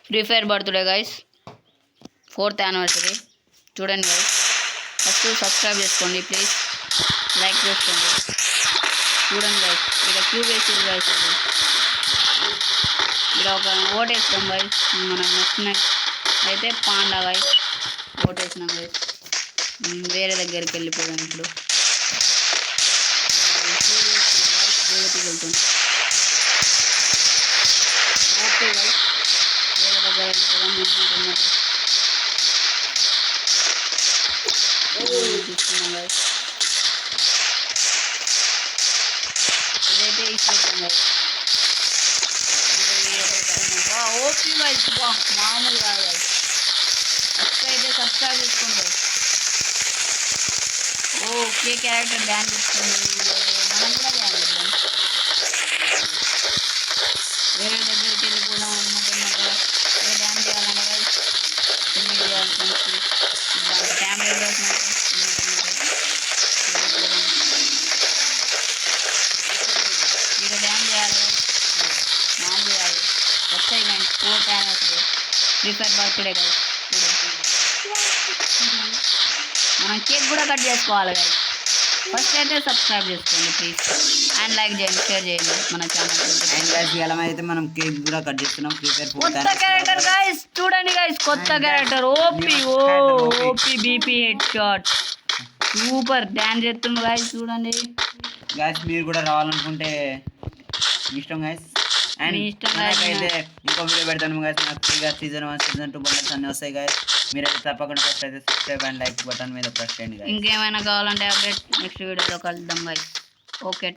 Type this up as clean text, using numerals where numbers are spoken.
Free fire birthday guys, 4th anniversary. చూడండి guys, first subscribe చేసుకోండి please, like చేసుకోండి. చూడండి గైస్, ఇక్కడ క్యూ వేసి గైస్, ఇక్కడ ఒక ఓటేస్తాం గైస్. మనకు నచ్చిన అయితే పాండా గైస్ ఓటేసినాం గైస్. వేరే దగ్గరికి వెళ్ళిపోయాం ఇప్పుడు. వెళ్తుంది ఓకే గైస్, వేరే దగ్గర వెళ్ళిపోయాం. తీసుకున్నాం గైస్, ఇదైతే ఇచ్చేద్దాం గైస్. ఓకే గైస్, మామూలు కాదు గైస్. ఫస్ట్ అయితే సబ్స్క్రైబ్ చేసుకోండి. ఓకే, క్యారెక్టర్ డ్యాన్స్ ఇస్తుంది, మనం కూడా డ్యాన్స్ ఇద్దాం. వేరే దగ్గరికి వెళ్ళిపోదాం అన్నమాట. ఏ డ్యాన్స్ చేయాలంటే గైస్ కెమెరా ఇక్కడ డ్యాన్స్ చేయాలి. మామూలు కాదు, వస్తాయి కానీ 4th anniversary free fire birthday guys. మనం కేక్ కూడా కట్ చేసుకోవాలి గైస్. ఫస్ట్ అయితే సబ్స్క్రైబ్ చేసుకోండి ప్లీజ్, అండ్ లైక్ చేయండి, షేర్ చేయండి మన ఛానల్. అండ్ గైస్ ఇలా అయితే మనం కేక్ కూడా కట్ చేస్తున్నాం. ఫ్రీ ఫైర్ కొత్త క్యారెక్టర్ గైస్, చూడండి గైస్, కొత్త character OP BP head shot super dance చేస్తుంది గైస్. చూడండి గైస్, మీరు కూడా రావాలనుకుంటే ఇష్టం గైస్. అండ్ అయితే ఇంకో వీడియో పెడతాను గైస్. నాకు ఫ్రీగా సీజన్ 1 సీజన్ 2 బండల్స్ అన్నీ వస్తాయి గైస్. మీరైతే తప్పకుండా ఫస్ట్ అయితే సబ్స్క్రైబ్ అండ్ లైక్ బటన్ మీద ప్రెస్ చేయండి గైస్. ఇంకేమైనా కావాలంటే అప్డేట్ నెక్స్ట్ వీడియోలో కలుద్దాం గైస్. ఓకే.